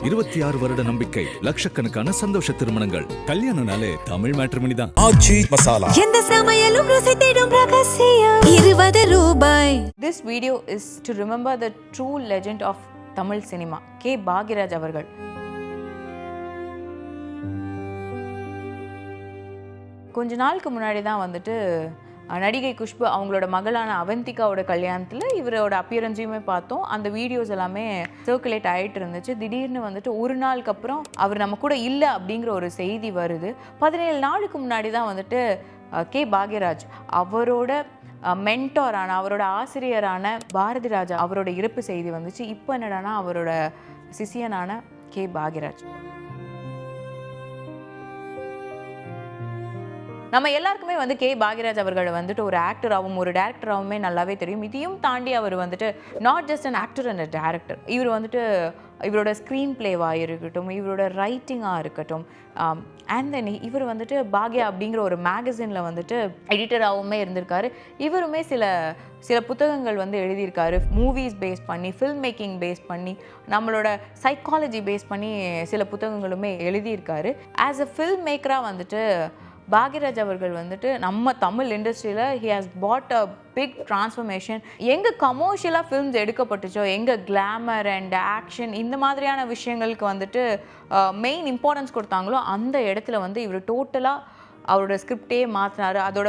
26 வருட நம்பிக்கை, லட்சக்கணக்கான சந்தோஷ திருமணங்கள். கல்யாணம்னாலே தமிழ் மேட்ரிமோனி தான். ஆச்சி மசாலா. எந்த சமையலும் ருசி தேடும் ரகசியம். 20 ரூபாய். This video is to remember the true legend of Tamil cinema, K. Bhagiraj அவர்கள். கொஞ்ச நாளுக்கு முன்னாடி தான் வந்துட்டு நடிகை குஷ்பு அவங்களோட மகளான அவந்திகாவோட கல்யாணத்தில் இவரோட அப்பியரன்ஸையுமே பார்த்தோம். அந்த வீடியோஸ் எல்லாமே சர்க்குலேட் ஆகிட்டு இருந்துச்சு. திடீர்னு வந்துட்டு ஒரு நாளுக்கு அப்புறம் அவர் நம்ம கூட இல்லை அப்படிங்கிற ஒரு செய்தி வருது. 17 நாளுக்கு முன்னாடி தான் வந்துட்டு கே பாக்யராஜ் அவரோட மென்டாரான அவரோட ஆசிரியரான பாரதி ராஜா அவரோட இறப்பு செய்தி வந்துச்சு. இப்போ என்னடானா அவரோட சிஷியனான கே பாக்யராஜ். நம்ம எல்லாருக்குமே வந்து கே பாக்யராஜ் அவர்கள் வந்துட்டு ஒரு ஆக்டராகவும் ஒரு டேரக்டராகவுமே நல்லாவே தெரியும். இதையும் தாண்டி அவர் வந்துட்டு not just an actor and a director. இவர் வந்துட்டு இவரோட ஸ்க்ரீன் பிளேவாக இருக்கட்டும், இவரோட ரைட்டிங்காக இருக்கட்டும், அண்ட் தென் இவர் வந்துட்டு பாக்யா அப்படிங்கிற ஒரு மேகசினில் வந்துட்டு எடிட்டராகவுமே இருந்திருக்காரு. இவருமே சில புத்தகங்கள் வந்து எழுதியிருக்காரு. மூவிஸ் பேஸ் பண்ணி, ஃபில்ம் மேக்கிங் பேஸ் பண்ணி, நம்மளோட சைக்காலஜி பேஸ் பண்ணி சில புத்தகங்களுமே எழுதியிருக்காரு. ஆஸ் அ ஃபில்ம் மேக்கராக வந்துட்டு பாக்யராஜ் அவர்கள் வந்துட்டு நம்ம தமிழ் இண்டஸ்ட்ரியில் he has got a big transformation. எங்கே கமர்ஷியலாக ஃபில்ம்ஸ் எடுக்கப்பட்டுச்சோ, எங்கே கிளாமர் அண்ட் ஆக்ஷன் இந்த மாதிரியான விஷயங்களுக்கு வந்துட்டு மெயின் இம்பார்ட்டன்ஸ் கொடுத்தாங்களோ அந்த இடத்துல வந்து இவர் டோட்டலாக அவரோட ஸ்கிரிப்டே மாற்றினார். அதோட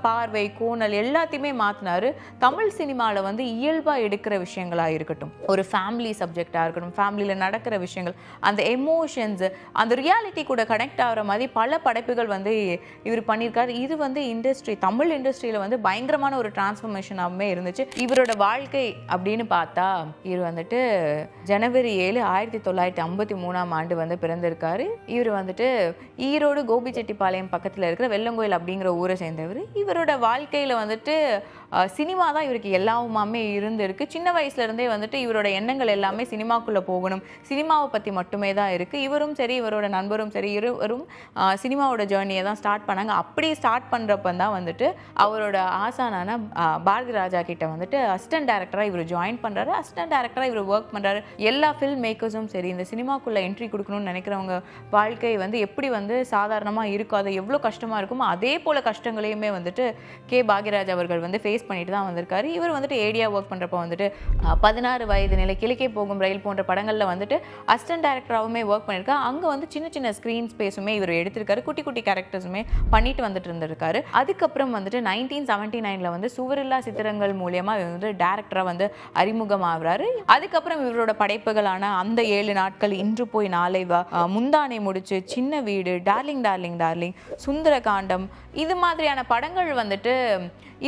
பார்வை, கோணல் எல்லாத்தையுமே மாற்றினார். தமிழ் சினிமாவில் வந்து இயல்பாக எடுக்கிற விஷயங்களாக இருக்கட்டும், ஒரு ஃபேமிலி சப்ஜெக்டாக இருக்கட்டும், ஃபேமிலியில் நடக்கிற விஷயங்கள், அந்த எமோஷன்ஸு, அந்த ரியாலிட்டி கூட கனெக்ட் ஆகிற மாதிரி பல படைப்புகள் வந்து இவர் பண்ணியிருக்காரு. இது வந்து தமிழ் இண்டஸ்ட்ரியில் வந்து பயங்கரமான ஒரு டிரான்ஸ்ஃபர்மேஷனாகவே இருந்துச்சு. இவரோட வாழ்க்கை அப்படின்னு பார்த்தா இவர் வந்துட்டு ஜனவரி 7, 1953 வந்து பிறந்திருக்காரு. இவர் வந்துட்டு ஈரோடு கோபிச்செட்டிப்பாளையம் பக்கத்தில் இருக்கிற வெள்ளங்கோயில் அப்படிங்கிற ஊரை சேர்ந்தவர். இவரோட வாழ்க்கையில் வந்துட்டு சினிமா தான் இவருக்கு எல்லாவுமாமே இருந்திருக்கு. சின்ன வயசுலேருந்தே வந்துட்டு இவரோட எண்ணங்கள் எல்லாமே சினிமாக்குள்ளே போகணும், சினிமாவை பற்றி மட்டுமே தான் இருக்குது. இவரும் சரி, இவரோட நண்பரும் சரி, இருவரும் சினிமாவோட ஜேர்னியை தான் ஸ்டார்ட் பண்ணாங்க. அப்படி ஸ்டார்ட் பண்ணுறப்ப தான் வந்துட்டு அவரோட ஆசானான பாரதி ராஜா கிட்ட வந்துட்டு அசிஸ்டன்ட் டைரக்டராக இவர் ஜாயின் பண்ணுறாரு. அசிஸ்டன்ட் டைரக்டராக இவர் ஒர்க் பண்ணுறாரு. எல்லா ஃபில்ம் மேக்கர்ஸும் சரி, இந்த சினிமாக்குள்ளே என்ட்ரி கொடுக்கணும்னு நினைக்கிறவங்க வாழ்க்கை வந்து எப்படி வந்து சாதாரணமாக இருக்கும், அது எவ்வளோ கஷ்டமாக இருக்குமோ அதே போல் கஷ்டங்களையுமே வந்துட்டு கே பாக்யராஜ் அவர்கள் வந்து ஃபேஸ் பண்ணிட்டு தான் வந்திருக்காரு. இவர் வந்துட்டு ஏடியா ஒர்க் பண்ணுறப்ப வந்துட்டு 16 வயது நிலை, கிழக்கே போகும் ரயில் போன்ற படங்களில் வந்துட்டு அசிஸ்டன்ட் டைரக்டராகவுமே ஒர்க் பண்ணியிருக்காரு. அங்கே வந்து சின்ன சின்ன ஸ்க்ரீன் ஸ்பேஸுமே இவர் எடுத்திருக்காரு. குட்டி குட்டி கேரக்டர்ஸுமே பண்ணிட்டு வந்துட்டு இருந்திருக்காரு. அதுக்கப்புறம் வந்துட்டு 1979 வந்து சுவரில்லா சித்திரங்கள் மூலியமாக இவர் வந்து டேரக்டராக வந்து அறிமுகமாகிறாரு. அதுக்கப்புறம் இவரோட படைப்புகளான அந்த 7 நாட்கள், இன்று போய் நாளை வா, முந்தானை முடிச்சு, சின்ன வீடு, டார்லிங் டார்லிங் டார்லிங், சுந்தரகாண்டம், இது மாதிரியான படங்கள் வந்துட்டு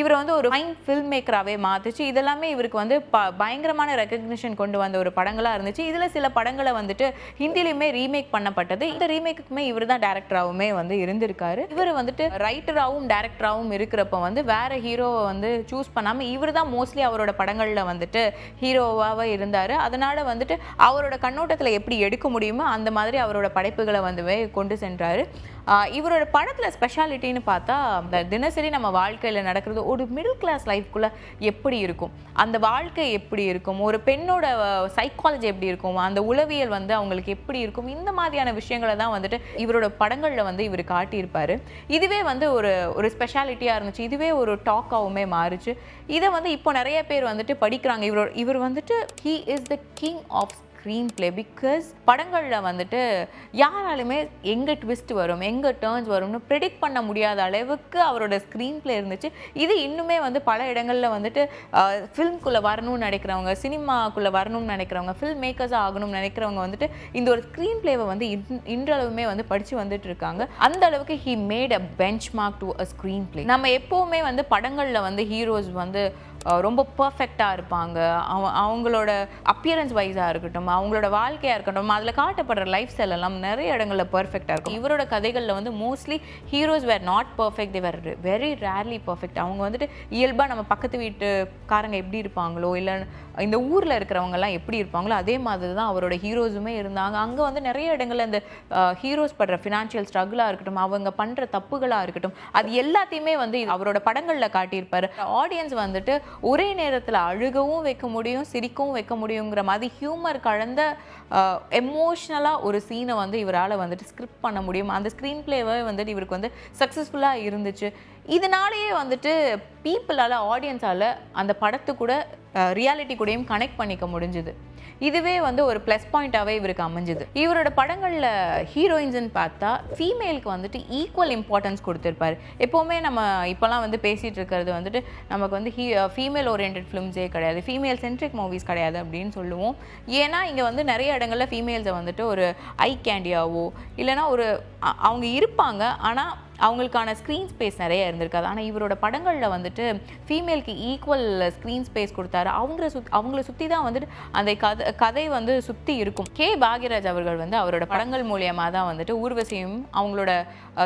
இவர் வந்து ஒரு ஃபைன் ஃபில்ம் மேக்கராகவே மாற்றுச்சு. இதெல்லாமே இவருக்கு வந்து பயங்கரமான ரெக்கக்னிஷன் கொண்டு வந்த ஒரு படங்களாக இருந்துச்சு. இதில் சில படங்களை வந்துட்டு ஹிந்திலையுமே ரீமேக் பண்ணப்பட்டது. இந்த ரீமேக்குமே இவர் தான் டேரக்டராகவுமே வந்து இருந்திருக்காரு. இவர் வந்துட்டு ரைட்டராகவும் டேரக்டராகவும் இருக்கிறப்ப வந்து வேற ஹீரோவை வந்து சூஸ் பண்ணாமல் இவர் தான் மோஸ்ட்லி அவரோட படங்களில் வந்துட்டு ஹீரோவாக இருந்தார். அதனால் வந்துட்டு அவரோட கண்ணோட்டத்தில் எப்படி எடுக்க முடியுமோ அந்த மாதிரி அவரோட படைப்புகளை வந்து கொண்டு சென்றார். இவரோட படத்தில் ஸ்பெஷாலிட்டின்னு பார்த்தா தினசரி நம்ம வாழ்க்கையில் நடக்கிறது ஒரு மிடில் கிளாஸ் லைஃப்குள்ளே எப்படி இருக்கும், அந்த வாழ்க்கை எப்படி இருக்கும், ஒரு பெண்ணோட சைக்காலஜி எப்படி இருக்கும், அந்த உளவியல் வந்து அவங்களுக்கு எப்படி இருக்கும், இந்த மாதிரியான விஷயங்களை தான் வந்துட்டு இவரோட படங்களில் வந்து இவர் காட்டியிருப்பார். இதுவே வந்து ஒரு ஸ்பெஷாலிட்டியாக இருந்துச்சு. இதுவே ஒரு டாக்காகவுமே மாறுச்சு. இதை வந்து இப்போ நிறைய பேர் வந்துட்டு படிக்கிறாங்க. இவர் வந்துட்டு he is the king of screenplay. Because படங்களில் வந்துட்டு யாராலுமே எங்கே ட்விஸ்ட் வரும், எங்கே டேர்ன்ஸ் வரும்னு ப்ரெடிக்ட் பண்ண முடியாத அளவுக்கு அவரோட ஸ்க்ரீன் பிளே இருந்துச்சு. இது இன்னுமே வந்து பல இடங்களில் வந்துட்டு ஃபில்ம்குள்ளே வரணும்னு நினைக்கிறவங்க, சினிமாக்குள்ளே வரணும்னு நினைக்கிறவங்க, ஃபில்ம் மேக்கர்ஸாக ஆகணும்னு நினைக்கிறவங்க வந்துட்டு இந்த ஒரு ஸ்க்ரீன் பிளேவை வந்து இன்றளவுமே வந்து படித்து வந்துட்டு இருக்காங்க. அந்த அளவுக்கு he made a bench mark to a screen play. நம்ம எப்போவுமே வந்து படங்களில் வந்து ஹீரோஸ் வந்து ரொம்ப பர்ஃபெக்டாக இருப்பாங்க. அவங்களோட அப்பியரன்ஸ் வைஸாக இருக்கட்டும், அவங்களோட வாழ்க்கையாக இருக்கட்டும், அதில் காட்டப்படுற லைஃப் ஸ்டைல் எல்லாம் நிறைய இடங்களில் பர்ஃபெக்டாக இருக்கும். இவரோட கதைகளில் வந்து mostly heroes were not perfect, they were very rarely perfect. அவங்க வந்துட்டு இயல்பாக நம்ம பக்கத்து வீட்டுக்காரங்க எப்படி இருப்பாங்களோ, இல்லை இந்த ஊரில் இருக்கிறவங்கலாம் எப்படி இருப்பாங்களோ அதே மாதிரி தான் அவரோட ஹீரோஸுமே இருந்தாங்க. அங்கே வந்து நிறைய இடங்களில் இந்த ஹீரோஸ் படுற ஃபினான்ஷியல் ஸ்ட்ரகிளாக இருக்கட்டும், அவங்க பண்ணுற தப்புகளாக இருக்கட்டும், அது எல்லாத்தையுமே வந்து அவரோட படங்களில் காட்டியிருப்பார். ஆடியன்ஸ் வந்துட்டு ஒரே நேரத்தில் அழுகவும் வைக்க முடியும், சிரிக்கவும் வைக்க முடியுங்கிற மாதிரி ஹியூமர் கலந்த எமோஷ்னலாக ஒரு சீனை வந்து இவரால் வந்துட்டு ஸ்கிரிப்ட் பண்ண முடியும். அந்த ஸ்க்ரீன் பிளேவே வந்துட்டு இவருக்கு வந்து சக்ஸஸ்ஃபுல்லாக இருந்துச்சு. இதனாலேயே வந்துட்டு பீப்புளால், ஆடியன்ஸால் அந்த படத்து கூட ரியாலிட்டி கூடயும் கனெக்ட் பண்ணிக்க முடிஞ்சுது. இதுவே வந்து ஒரு ப்ளஸ் பாயிண்ட்டாகவே இவருக்கு அமைஞ்சுது. இவரோட படங்களில் ஹீரோயின்ஸ்ன்னு பார்த்தா ஃபீமேலுக்கு வந்துட்டு ஈக்குவல் இம்பார்ட்டன்ஸ் கொடுத்துருப்பாரு. எப்போவுமே நம்ம இப்போலாம் வந்து பேசிகிட்டு இருக்கிறது வந்துட்டு நமக்கு வந்து ஃபீமேல் ஓரியன்ட் ஃபிலிம்ஸே கிடையாது, ஃபீமேல் சென்ட்ரிக் மூவிஸ் கிடையாது அப்படின்னு சொல்லுவோம். ஏன்னா இங்கே வந்து நிறைய இடங்களில் ஃபீமேல்ஸை வந்துட்டு ஒரு ஐ கேண்டியாவோ இல்லைனா ஒரு அவங்க இருப்பாங்க, ஆனால் அவங்களுக்கான ஸ்க்ரீன் ஸ்பேஸ் நிறைய இருந்திருக்காது. ஆனால் இவரோட படங்களில் வந்துட்டு ஃபீமேலுக்கு ஈக்குவல் ஸ்க்ரீன் ஸ்பேஸ் கொடுத்தாரு. அவங்கள சுற்றி தான் வந்துட்டு அந்த கதை வந்து சுற்றி இருக்கும். கே பாக்யராஜ் அவர்கள் வந்து அவரோட படங்கள் மூலியமாக தான் வந்துட்டு ஊர்வசியும் அவங்களோட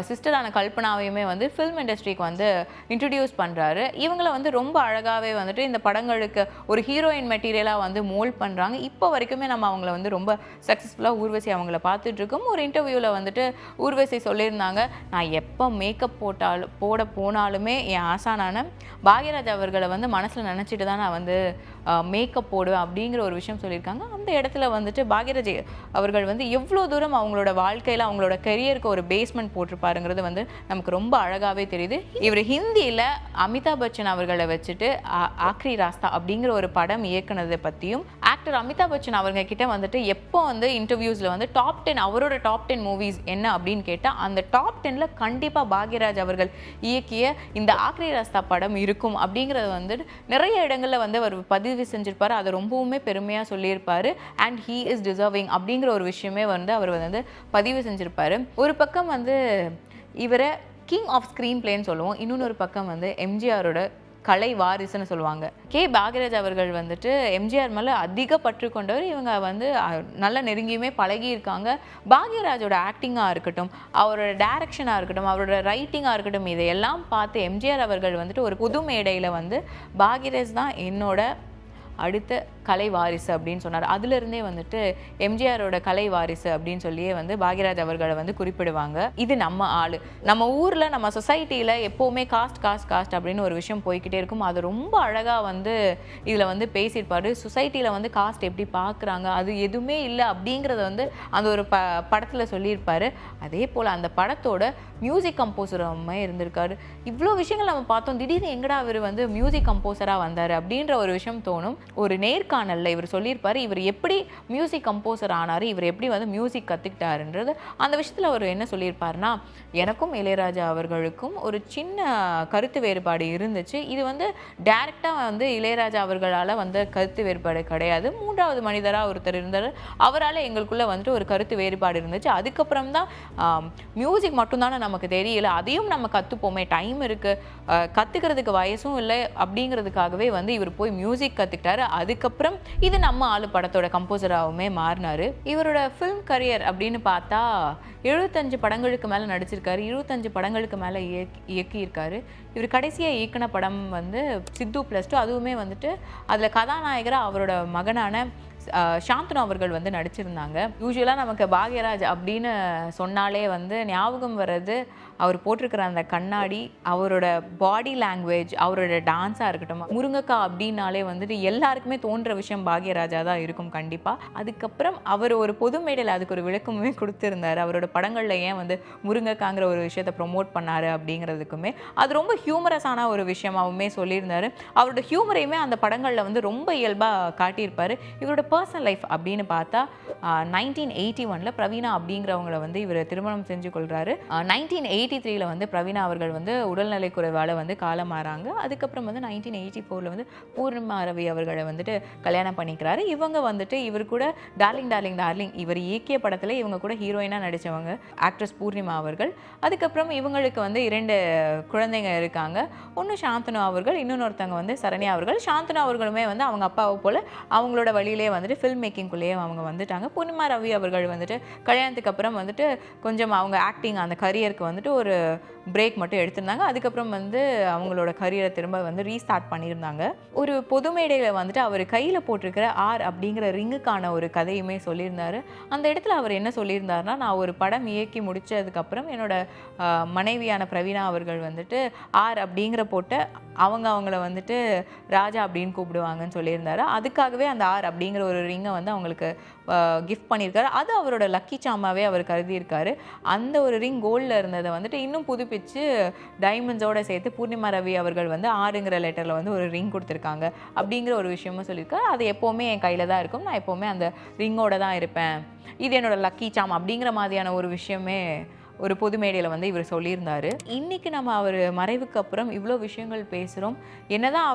சிஸ்டரான கல்பனாவையுமே வந்து ஃபில்ம் இண்டஸ்ட்ரிக்கு வந்து இன்ட்ரடியூஸ் பண்ணுறாரு. இவங்கள வந்து ரொம்ப அழகாகவே வந்துட்டு இந்த படங்களுக்கு ஒரு ஹீரோயின் மெட்டீரியலாக வந்து மோல்ட் பண்ணுறாங்க. இப்போ வரைக்குமே நம்ம அவங்கள வந்து ரொம்ப சக்ஸஸ்ஃபுல்லாக ஊர்வசி அவங்கள பார்த்துட்ருக்கோம். ஒரு இன்டர்வியூவில் வந்துட்டு ஊர்வசி சொல்லியிருந்தாங்க, நான் எப்போ மேக்கப் போட போனாலுமே என் ஆசானான பாக்யராஜ் அவர்களை வந்து மனசில் நினச்சிட்டு தான் நான் வந்து மேக்கப் போடுவேன் அப்படிங்கிற ஒரு விஷயம் சொல்லியிருக்காங்க. அந்த இடத்துல வந்துட்டு பாக்யராஜ் அவர்கள் வந்து எவ்வளோ தூரம் அவங்களோட வாழ்க்கையில் அவங்களோட கெரியருக்கு ஒரு பேஸ்மெண்ட் போட்டிருப்பாருங்கிறது வந்து நமக்கு ரொம்ப அழகாகவே தெரியுது. இவர் ஹிந்தியில் அமிதாப் பச்சன் அவர்களை வச்சுட்டு ஆக்ரி ராஸ்தா அப்படிங்கிற ஒரு படம் இயக்குனதை பற்றியும், ஆக்டர் அமிதாப் பச்சன் அவங்க கிட்ட வந்துட்டு எப்போ வந்து இன்டர்வியூஸில் வந்து டாப் 10 அவரோட டாப் 10 மூவிஸ் என்ன அப்படின்னு கேட்டால் அந்த டாப் 10ல் கண்டிப்பாக பாக்யராஜ் அவர்கள் இயக்கிய இந்த ஆக்ரி ராஸ்தா படம் இருக்கும் அப்படிங்கிறது வந்து நிறைய இடங்களில் வந்து அவர் பதிவு செஞ்சிருப்பாரு. அதை ரொம்பவுமே பெருமையாக சொல்லியிருப்பாரு. அண்ட் ஹீ இஸ் டிசர்விங் அப்படிங்கிற ஒரு விஷயமே வந்து அவர் வந்து பதிவு செஞ்சிருப்பாரு. ஒரு பக்கம் வந்து இவரை கிங் ஆஃப் ஸ்க்ரீன் பிளேன்னு சொல்லுவோம், இன்னொரு பக்கம் வந்து எம்ஜிஆரோட கலை வாரிசுன்னு சொல்லுவாங்க. கே பாக்யராஜ் அவர்கள் வந்துட்டு எம்ஜிஆர் மேலே அதிக பற்று கொண்டவர். இவங்க வந்து நல்லா நெருங்கியுமே பழகி இருக்காங்க. பாக்யராஜோட ஆக்டிங்காக இருக்கட்டும், அவரோட டைரக்ஷனாக இருக்கட்டும், அவரோட ரைட்டிங்காக இருக்கட்டும், இதையெல்லாம் பார்த்து எம்ஜிஆர் அவர்கள் வந்துட்டு ஒரு புது மேடையில் வந்து பாக்யராஜ் தான் என்னோட அடுத்த கலை வாரிசு அப்படின்னு சொன்னார். அதிலிருந்தே வந்துட்டு எம்ஜிஆரோட கலை வாரிசு அப்படின்னு சொல்லியே வந்து பாக்யராஜ் அவர்களை வந்து குறிப்பிடுவாங்க. இது நம்ம ஆளு, நம்ம ஊரில் நம்ம சொசைட்டியில் எப்போவுமே காஸ்ட் அப்படின்னு ஒரு விஷயம் போய்கிட்டே இருக்கும். அது ரொம்ப அழகாக வந்து இதில் வந்து பேசியிருப்பாரு. சொசைட்டியில் வந்து காஸ்ட் எப்படி பார்க்குறாங்க, அது எதுவுமே இல்லை அப்படிங்கிறத வந்து அந்த ஒரு படத்தில் சொல்லியிருப்பாரு. அதே போல் அந்த படத்தோட மியூசிக் கம்போசராக இருந்திருக்காரு. இவ்வளோ விஷயங்கள் நம்ம பார்த்தோம். திடீர்னு எங்கடா அவர் வந்து மியூசிக் கம்போசராக வந்தார் அப்படின்ற ஒரு விஷயம் தோணும். ஒரு நேர்காணலில் இவர் சொல்லியிருப்பார், இவர் எப்படி மியூசிக் கம்போசர் ஆனார், இவர் எப்படி வந்து மியூசிக் கற்றுக்கிட்டாருன்றது. அந்த விஷயத்தில் அவர் என்ன சொல்லியிருப்பாருன்னா, எனக்கும் இளையராஜா அவர்களுக்கும் ஒரு சின்ன கருத்து வேறுபாடு இருந்துச்சு. இது வந்து டைரெக்டாக வந்து இளையராஜா அவர்களால் வந்து கருத்து வேறுபாடு கிடையாது, மூன்றாவது மனிதராக ஒருத்தர் இருந்தார், அவரால் எங்களுக்குள்ளே வந்துட்டு ஒரு கருத்து வேறுபாடு இருந்துச்சு. அதுக்கப்புறம் தான் மியூசிக் மட்டும்தானே நமக்கு தெரியல, அதையும் நம்ம கற்றுப்போமே, டைம் இருக்குது, கற்றுக்கிறதுக்கு வயசும் இல்லை அப்படிங்கிறதுக்காகவே வந்து இவர் போய் மியூசிக் கற்றுக்கிட்டாரு. அதுக்கப்புறம் இது நம்ம ஆளு படத்தோட கம்போசராகவுமே மாறினார். இவரோட ஃபிலிம் கரியர் அப்படின்னு பார்த்தா 75 படங்களுக்கு மேலே நடிச்சிருக்காரு, 25 படங்களுக்கு மேலே இயக்கியிருக்காரு. இவர் கடைசியாக இயக்கின படம் வந்து சித்து +2, அதுவுமே வந்துட்டு அதில் கதாநாயகராக அவரோட மகனான சாந்தனு அவர்கள் வந்து நடிச்சிருந்தாங்க. யூஸ்வலாக நமக்கு பாக்யராஜ் அப்படின்னு சொன்னாலே வந்து ஞாபகம் வர்றது அவர் போட்டிருக்கிற அந்த கண்ணாடி, அவரோட பாடி லாங்குவேஜ், அவரோட டான்ஸாக இருக்கட்டும். முருங்கக்கா அப்படின்னாலே வந்துட்டு எல்லாருக்குமே தோன்ற விஷயம் பாக்யராஜா தான் இருக்கும் கண்டிப்பாக. அதுக்கப்புறம் அவர் ஒரு பொது மேடையில் அதுக்கு ஒரு விளக்கமுமே கொடுத்துருந்தார். அவரோட படங்களில் ஏன் வந்து முருங்கக்காங்கிற ஒரு விஷயத்தை ப்ரொமோட் பண்ணார் அப்படிங்கிறதுக்குமே அது ரொம்ப ஹியூமரஸான ஒரு விஷயமாகவுமே சொல்லியிருந்தார். அவரோட ஹியூமரையுமே அந்த படங்களில் வந்து ரொம்ப இயல்பாக காட்டியிருப்பார். இவரோட பர்சனல் லைஃப் அப்படின்னு பார்த்தா 1981 பிரவீனா அப்படிங்கிறவங்களை வந்து இவர் திருமணம் செஞ்சு கொள்கிறாரு. 1983 வந்து பிரவீனா அவர்கள் வந்து உடல்நலை குறைவால் வந்து காலமாறாங்க. அதுக்கப்புறம் வந்து 1984 வந்து பூர்ணிமா ரவி அவர்களை வந்துட்டு கல்யாணம் பண்ணிக்கிறாரு. இவங்க வந்துட்டு இவர் கூட டார்லிங் டார்லிங் டார்லிங் இவர் இயக்கிய படத்தில் இவங்க கூட ஹீரோயினாக நடித்தவங்க ஆக்ட்ரஸ் பூர்ணிமா அவர்கள். அதுக்கப்புறம் இவங்களுக்கு வந்து 2 குழந்தைங்க இருக்காங்க. ஒன்று சாந்தனு அவர்கள், இன்னொருத்தவங்க வந்து சரண்யா அவர்கள். சாந்தனு அவர்களுமே வந்து அவங்க அப்பாவை போல் அவங்களோட வழியிலே வந்து வந்துட்டு ஃபில்ம் மேக்கிங்குள்ளேயே அவங்க வந்துட்டாங்க. பூர்ணிமா ரவி அவர்கள் வந்துட்டு கல்யாணத்துக்கு அப்புறம் வந்துட்டு கொஞ்சம் அவங்க ஆக்டிங் அந்த கரியருக்கு வந்துட்டு ஒரு பிரேக் மட்டும் எடுத்திருந்தாங்க. அதுக்கப்புறம் வந்து அவங்களோட கரியரை திரும்ப வந்து ரீஸ்டார்ட் பண்ணியிருந்தாங்க. ஒரு பொது மேடையில் வந்துட்டு அவர் கையில் போட்டிருக்கிற ஆர் அப்படிங்கிற ரிங்குக்கான ஒரு கதையுமே சொல்லியிருந்தாரு. அந்த இடத்துல அவர் என்ன சொல்லியிருந்தாருன்னா, நான் ஒரு படம் இயக்கி முடித்ததுக்கப்புறம் என்னோட மனைவியான பிரவீணா அவர்கள் வந்துட்டு ஆர் அப்படிங்கிற போட்ட அவங்கள வந்துட்டு ராஜா அப்படின்னு கூப்பிடுவாங்கன்னு சொல்லியிருந்தாரு. அதுக்காகவே அந்த ஆர் அப்படிங்கிற ஒரு ரிங்கை வந்து அவங்களுக்கு கிஃப்ட் பண்ணியிருக்காரு. அது அவரோட லக்கி சாமாவே அவர் கருதியிருக்காரு. அந்த ஒரு ரிங் கோல்டில் இருந்ததை வந்துட்டு இன்னும் புதுப்பிச்சு டைமண்ட்ஸோட சேர்த்து பூர்ணிமா ரவி அவர்கள் வந்து ஆறுங்கிற லெட்டரில் வந்து ஒரு ரிங் கொடுத்துருக்காங்க அப்படிங்கிற ஒரு விஷயமும் சொல்லியிருக்காரு. அது எப்போவுமே என் கையில் தான் இருக்கும், நான் எப்போவுமே அந்த ரிங்கோட தான் இருப்பேன், இது என்னோட லக்கி சாம் அப்படிங்கிற மாதிரியான ஒரு விஷயமே ஒரு பொது மேடையில் வந்து இவர் சொல்லியிருந்தார். இன்றைக்கி நம்ம அவர் மறைவுக்கு அப்புறம் இவ்வளோ விஷயங்கள் பேசுகிறோம். என்னதான்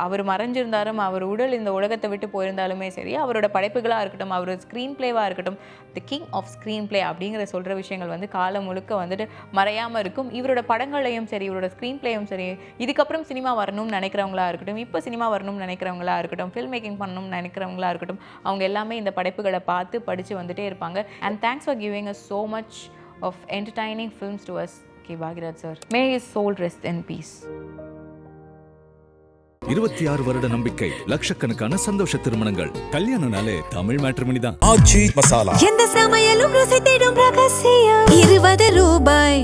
அவர் மறைஞ்சிருந்தாலும் அவர் உடல் இந்த உலகத்தை விட்டு போயிருந்தாலுமே சரி, அவரோட படைப்புகளாக இருக்கட்டும், அவரோட ஸ்க்ரீன் பிளேவாக இருக்கட்டும், the king of screenplay அப்படிங்கிற சொல்கிற விஷயங்கள் வந்து காலம் முழுக்க வந்துட்டு மறையாமல் இருக்கும். இவரோட படங்களையும் சரி, இவரோட ஸ்க்ரீன் பிளேயும் சரி, இதுக்கப்புறம் சினிமா வரணும்னு நினைக்கிறவங்களா இருக்கட்டும், இப்போ சினிமா வரணும்னு நினைக்கிறவங்களா இருக்கட்டும், ஃபில்ம் மேக்கிங் பண்ணணும்னு நினைக்கிறவங்களா இருக்கட்டும், அவங்க எல்லாமே இந்த படைப்புகளை பார்த்து படித்து வந்துட்டே இருப்பாங்க. And thanks for giving us so much of entertaining films to us, K. Bhagirath sir. May his soul rest in peace. 26 வருட நம்பிக்கை, லட்சக்கணக்கான சந்தோஷ திருமணங்கள். கல்யாணம்னாலே தமிழ் மேட்ரிமோனி தான். ஆச்சி மசாலா. எந்த சமையலும் ருசி தேடும் ரகசியம் 20 ரூபாய்.